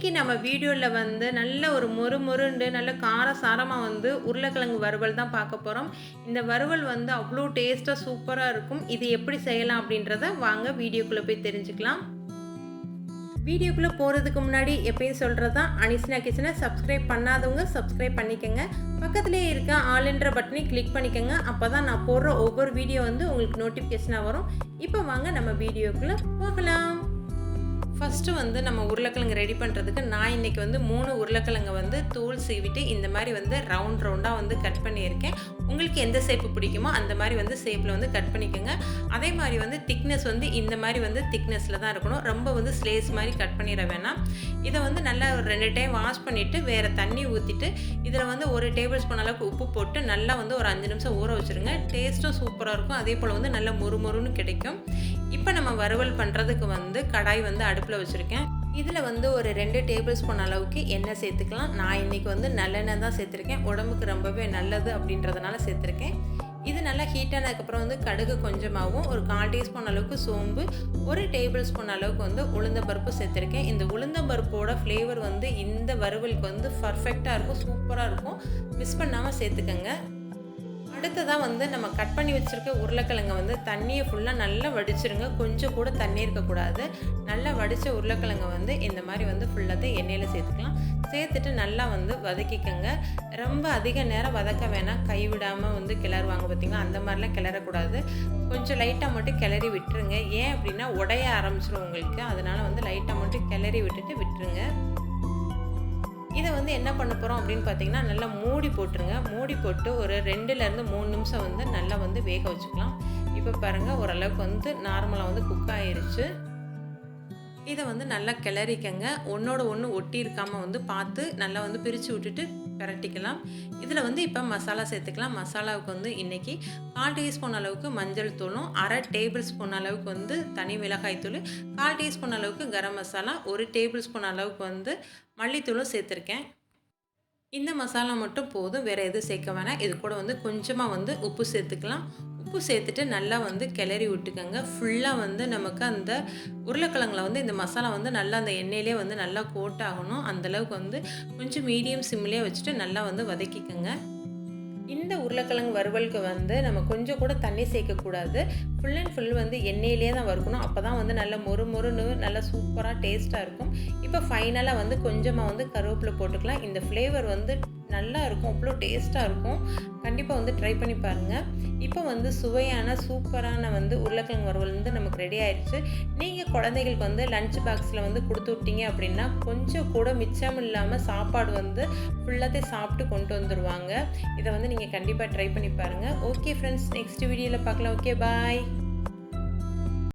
இன்னைக்கு நம்ம வீடியோல வந்து நல்ல ஒரு மொறு மொறுண்டு நல்ல கார சாரமா வந்து உருளைக்கிழங்கு வறுவல் தான் பார்க்க போறோம். இந்த வறுவல் வந்து அவ்வளோ டேஸ்ட்டா சூப்பரா இருக்கும். இது எப்படி செய்யலாம் அப்படின்றத வாங்க வீடியோக்குள்ள போய் தெரிஞ்சுக்கலாம். வீடியோக்குள்ள போறதுக்கு முன்னாடி எப்பயும் சொல்றது தான் அனிஷ்னா கிச்சனை சப்ஸ்கிரைப் பண்ணாதவங்க சப்ஸ்கிரைப் பண்ணிக்கங்க. பக்கத்துலேயே இருக்க ஆல்ன்ற பட்டனை கிளிக் பண்ணிக்கங்க. அப்பதான் நான் போடுற ஒவ்வொரு வீடியோ வந்து உங்களுக்கு நோட்டிஃபிகேஷனாக வரும். இப்போ வாங்க நம்ம வீடியோக்குள்ள போகலாம். ஃபஸ்ட்டு வந்து நம்ம உருளைக்கிழங்கு ரெடி பண்ணுறதுக்கு நான் இன்றைக்கி வந்து 3 உருளைக்கிழங்கு வந்து தோல் சீவிட்டு இந்த மாதிரி வந்து ரவுண்டாக வந்து கட் பண்ணியிருக்கேன். உங்களுக்கு எந்த ஷேப்பு பிடிக்குமோ அந்த மாதிரி வந்து ஷேப்பில் வந்து கட் பண்ணிக்கோங்க. அதே மாதிரி வந்து திக்னஸ் வந்து இந்த மாதிரி வந்து திக்னஸில் தான் இருக்கணும். ரொம்ப வந்து ஸ்லேஸ் மாதிரி கட் பண்ணிட வேணாம். இதை வந்து நல்லா ஒரு 2 டைம் வாஷ் பண்ணிவிட்டு வேறு தண்ணி ஊற்றிட்டு இதில் வந்து 1 டேபிள் ஸ்பூன் அளவுக்கு உப்பு போட்டு நல்லா வந்து ஒரு 5 நிமிஷம் ஊற வச்சுருங்க. டேஸ்ட்டும் சூப்பராக இருக்கும். அதே போல் வந்து நல்லா மொறுமொறுன்னு கிடைக்கும். இப்போ நம்ம வறுவல் பண்ணுறதுக்கு வந்து கடாய் வந்து அடுப்பில் வச்சுருக்கேன். இதில் வந்து ஒரு 2 டேபிள் ஸ்பூன் அளவுக்கு எண்ணெய் சேர்த்துக்கலாம். நான் இன்றைக்கி வந்து நல்லெண்ணெய் தான் சேர்த்துருக்கேன். உடம்புக்கு ரொம்பவே நல்லது அப்படின்றதுனால சேர்த்துருக்கேன். இது நல்லா ஹீட் ஆனதுக்கப்புறம் வந்து கடுகு கொஞ்சமாகவும் ஒரு 1/4 டீஸ்பூன் அளவுக்கு சோம்பு, 1 டேபிள் ஸ்பூன் அளவுக்கு வந்து உளுந்தம்பருப்பு சேர்த்துருக்கேன். இந்த உளுந்தம்பருப்போட ஃப்ளேவர் வந்து இந்த வறுவலுக்கு வந்து பர்ஃபெக்டாக இருக்கும், சூப்பராக இருக்கும். மிஸ் பண்ணாமல் சேர்த்துக்கங்க. அடுத்ததாக வந்து நம்ம கட் பண்ணி வச்சுருக்க உருளைக்கிழங்கை வந்து தண்ணியை ஃபுல்லாக நல்லா வடிச்சிருங்க. கொஞ்சம் கூட தண்ணி இருக்கக்கூடாது. நல்லா வடித்த உருளைக்கிழங்கை வந்து இந்த மாதிரி வந்து ஃபுல்லாத்தையும் எண்ணெயில் சேர்த்துக்கலாம். சேர்த்துட்டு நல்லா வந்து வதக்கிக்கங்க. ரொம்ப அதிக நேரம் வதக்க வேணாம். கைவிடாமல் வந்து கிளறுவாங்க பார்த்திங்களா, அந்த மாதிரிலாம் கிளறக்கூடாது. கொஞ்சம் லைட்டாக மட்டும் கிளறி விட்டுருங்க. ஏன் அப்படின்னா உடைய ஆரம்பிச்சிடும் உங்களுக்கு. அதனால் வந்து லைட்டாக மட்டும் கிளறி விட்டுட்டு விட்டுருங்க. இதை வந்து என்ன பண்ண போகிறோம் அப்படின்னு பார்த்தீங்கன்னா நல்லா மூடி போட்டுருங்க. மூடி போட்டு ஒரு 2லேருந்து 3 நிமிஷம் வந்து நல்லா வந்து வேக வச்சுக்கலாம். இப்போ பாருங்கள், ஓரளவுக்கு வந்து நார்மலாக வந்து குக் ஆகிருச்சு. இதை வந்து நல்லா கிளறிக்கங்க. ஒன்றோட ஒன்று ஒட்டி இருக்காமல் வந்து பார்த்து நல்லா வந்து பிரித்து விட்டுட்டு பிரட்டிக்கலாம். இதில் வந்து இப்போ மசாலா சேர்த்துக்கலாம். மசாலாவுக்கு வந்து இன்றைக்கி 1/4 டீஸ்பூன் அளவுக்கு மஞ்சள் தூளும், 1/2 டேபிள் ஸ்பூன் அளவுக்கு வந்து தனி மிளகாய் தூள், 1/4 டீஸ்பூன் அளவுக்கு கரம் மசாலா, 1 டேபிள் ஸ்பூன் அளவுக்கு வந்து மல்லித்தூளும் சேர்த்துருக்கேன். இந்த மசாலா மட்டும் போதும், வேறு எதுவும் சேர்க்க வேணாம். இது கூட வந்து கொஞ்சமாக வந்து உப்பு சேர்த்துக்கலாம். உப்பு சேர்த்துட்டு நல்லா வந்து கிளறி விட்டுக்கோங்க. ஃபுல்லாக வந்து நமக்கு அந்த உருளைக்கிழங்குல வந்து இந்த மசாலா வந்து நல்லா அந்த எண்ணெயிலே வந்து நல்லா கோட் ஆகணும். அந்தளவுக்கு வந்து கொஞ்சம் மீடியம் சிம்லேயே வச்சுட்டு நல்லா வந்து வதக்கிக்கோங்க. இந்த உருளைக்கிழங்கு வறுவலுக்கு வந்து நம்ம கொஞ்சம் கூட தண்ணி சேர்க்கக்கூடாது. ஃபுல் அண்ட் ஃபுல் வந்து எண்ணெயிலே தான் வறுக்கணும். அப்போ தான் வந்து நல்லா மொறுன்னு நல்லா சூப்பராக டேஸ்ட்டாக இருக்கும். இப்போ ஃபைனலாக வந்து கொஞ்சமாக வந்து கருவேப்பிலை போட்டுக்கலாம். இந்த ஃப்ளேவர் வந்து நல்லா இருக்கும், அவ்வளோ டேஸ்ட்டாக இருக்கும். கண்டிப்பாக வந்து ட்ரை பண்ணி பாருங்கள். இப்போ வந்து சுவையான சூப்பரான வந்து உருளைக்கிழங்கு வறுவல் வந்து நமக்கு ரெடி ஆயிடுச்சு. நீங்கள் குழந்தைகளுக்கு வந்து லஞ்ச் பாக்ஸில் வந்து கொடுத்து விட்டீங்க அப்படின்னா கொஞ்சம் கூட மிச்சம் இல்லாமல் சாப்பாடு வந்து ஃபுல்லாத்தையும் சாப்பிட்டு கொண்டு வந்துடுவாங்க. இதை வந்து நீங்கள் கண்டிப்பாக ட்ரை பண்ணி பாருங்கள். ஓகே ஃப்ரெண்ட்ஸ், நெக்ஸ்ட் வீடியோவில் பார்க்கலாம். ஓகே, பாய்.